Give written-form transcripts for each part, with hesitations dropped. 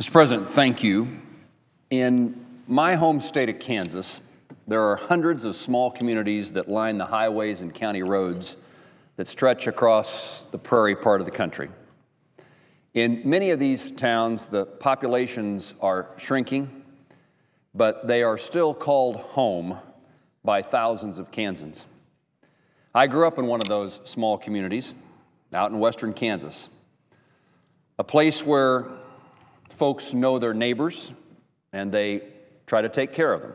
Mr. President, thank you. In my home state of Kansas, there are hundreds of small communities that line the highways and county roads that stretch across the prairie part of the country. In many of these towns, the populations are shrinking, but they are still called home by thousands of Kansans. I grew up in one of those small communities out in western Kansas, a place where folks know their neighbors and they try to take care of them.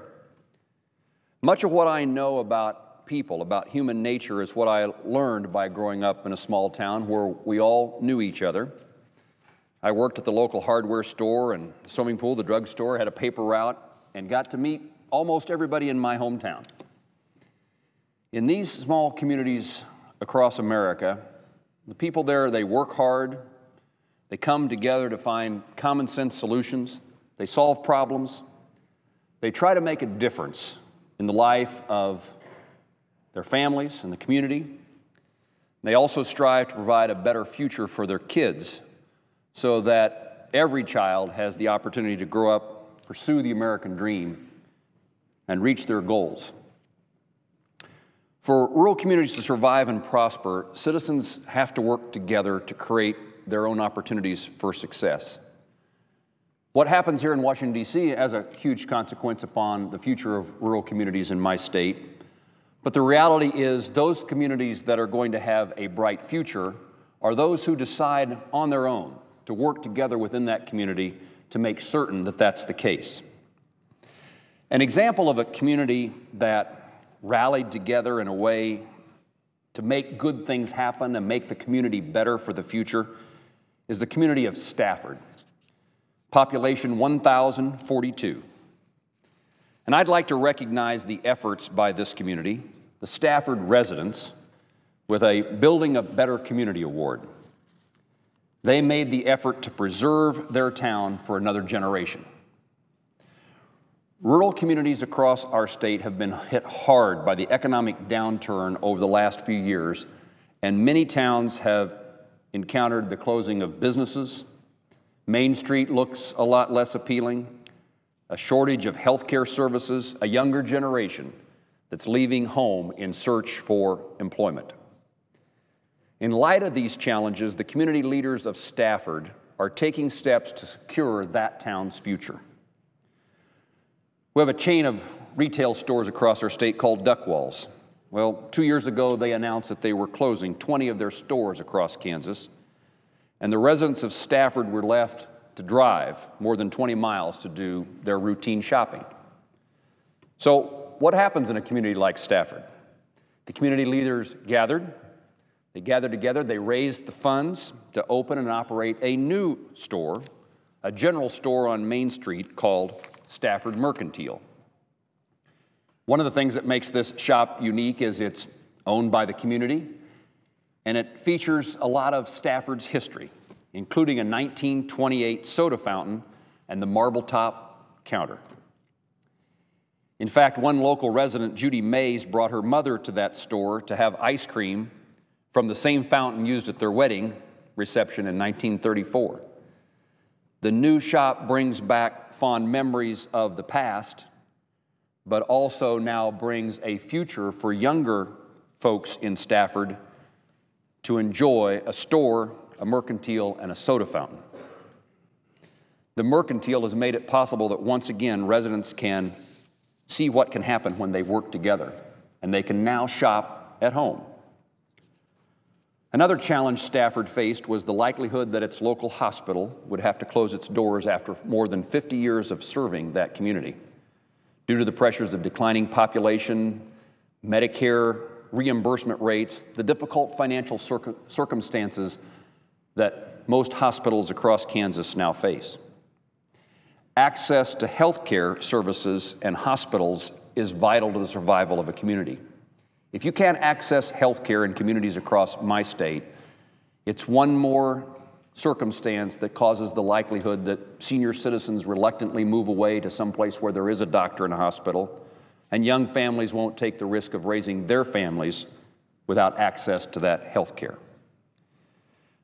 Much of what I know about people, about human nature, is what I learned by growing up in a small town where we all knew each other. I worked at the local hardware store and swimming pool, the drugstore, had a paper route, and got to meet almost everybody in my hometown. In these small communities across America, the people there, they work hard, they come together to find common sense solutions, they solve problems, they try to make a difference in the life of their families and the community. They also strive to provide a better future for their kids so that every child has the opportunity to grow up, pursue the American dream, and reach their goals. For rural communities to survive and prosper, citizens have to work together to create their own opportunities for success. What happens here in Washington, D.C. has a huge consequence upon the future of rural communities in my state. But the reality is those communities that are going to have a bright future are those who decide on their own to work together within that community to make certain that that's the case. An example of a community that rallied together in a way to make good things happen and make the community better for the future is the community of Stafford, population 1,042. And I'd like to recognize the efforts by this community, the Stafford residents, with a Building a Better Community Award. They made the effort to preserve their town for another generation. Rural communities across our state have been hit hard by the economic downturn over the last few years, and many towns have encountered the closing of businesses. Main Street looks a lot less appealing, a shortage of healthcare services, a younger generation that's leaving home in search for employment. In light of these challenges, the community leaders of Stafford are taking steps to secure that town's future. We have a chain of retail stores across our state called Duckwalls. Well, 2 years ago, they announced that they were closing 20 of their stores across Kansas, and the residents of Stafford were left to drive more than 20 miles to do their routine shopping. So what happens in a community like Stafford? The community leaders gathered together, they raised the funds to open and operate a new store, a general store on Main Street called Stafford Mercantile. One of the things that makes this shop unique is it's owned by the community, and it features a lot of Stafford's history, including a 1928 soda fountain and the marble top counter. In fact, one local resident, Judy Mays, brought her mother to that store to have ice cream from the same fountain used at their wedding reception in 1934. The new shop brings back fond memories of the past, but also now brings a future for younger folks in Stafford to enjoy a store, a mercantile, and a soda fountain. The mercantile has made it possible that once again residents can see what can happen when they work together, and they can now shop at home. Another challenge Stafford faced was the likelihood that its local hospital would have to close its doors after more than 50 years of serving that community, due to the pressures of declining population, Medicare reimbursement rates, the difficult financial circumstances that most hospitals across Kansas now face. Access to health care services and hospitals is vital to the survival of a community. If you can't access health care in communities across my state, it's one more circumstance that causes the likelihood that senior citizens reluctantly move away to someplace where there is a doctor and a hospital, and young families won't take the risk of raising their families without access to that health care.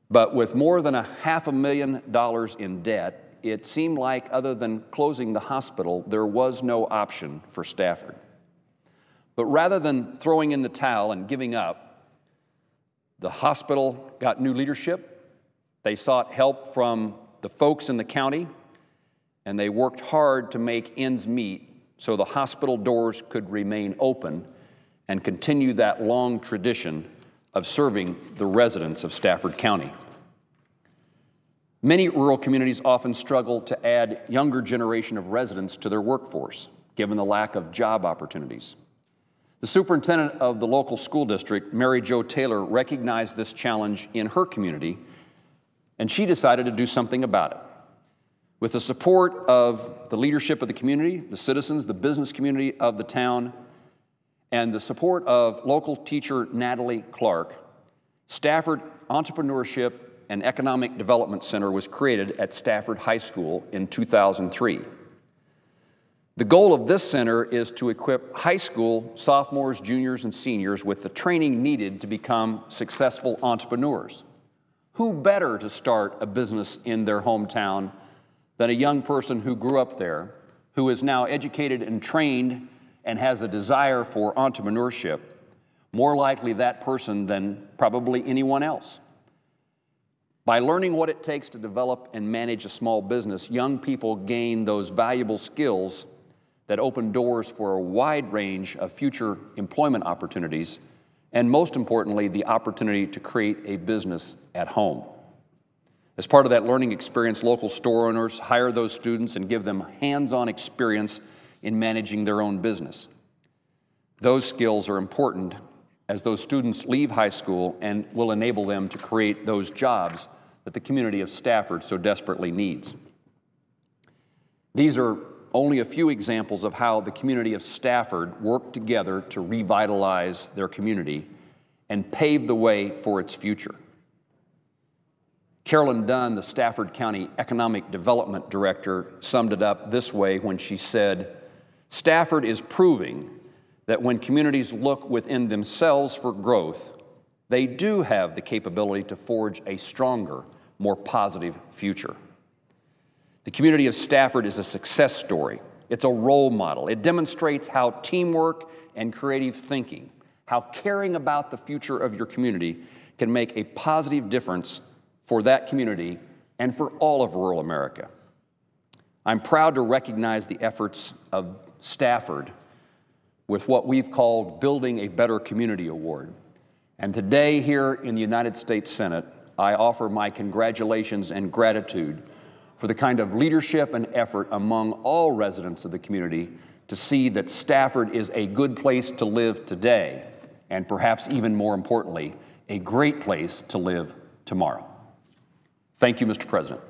But with more than $500,000 in debt, it seemed like, other than closing the hospital, there was no option for Stafford. But rather than throwing in the towel and giving up, the hospital got new leadership. They sought help from the folks in the county, and they worked hard to make ends meet so the hospital doors could remain open and continue that long tradition of serving the residents of Stafford County. Many rural communities often struggle to add younger generation of residents to their workforce, given the lack of job opportunities. The superintendent of the local school district, Mary Jo Taylor, recognized this challenge in her community, and she decided to do something about it. With the support of the leadership of the community, the citizens, the business community of the town, and the support of local teacher Natalie Clark, Stafford Entrepreneurship and Economic Development Center was created at Stafford High School in 2003. The goal of this center is to equip high school sophomores, juniors, and seniors with the training needed to become successful entrepreneurs. Who better to start a business in their hometown than a young person who grew up there, who is now educated and trained and has a desire for entrepreneurship, more likely that person than probably anyone else. By learning what it takes to develop and manage a small business, young people gain those valuable skills that open doors for a wide range of future employment opportunities, and most importantly, the opportunity to create a business at home. As part of that learning experience, local store owners hire those students and give them hands-on experience in managing their own business. Those skills are important as those students leave high school and will enable them to create those jobs that the community of Stafford so desperately needs. These are only a few examples of how the community of Stafford worked together to revitalize their community and pave the way for its future. Carolyn Dunn, the Stafford County Economic Development Director, summed it up this way when she said, "Stafford is proving that when communities look within themselves for growth, they do have the capability to forge a stronger, more positive future." The community of Stafford is a success story. It's a role model. It demonstrates how teamwork and creative thinking, how caring about the future of your community can make a positive difference for that community and for all of rural America. I'm proud to recognize the efforts of Stafford with what we've called Building a Better Community Award. And today here in the United States Senate, I offer my congratulations and gratitude for the kind of leadership and effort among all residents of the community to see that Stafford is a good place to live today, and perhaps even more importantly, a great place to live tomorrow. Thank you, Mr. President.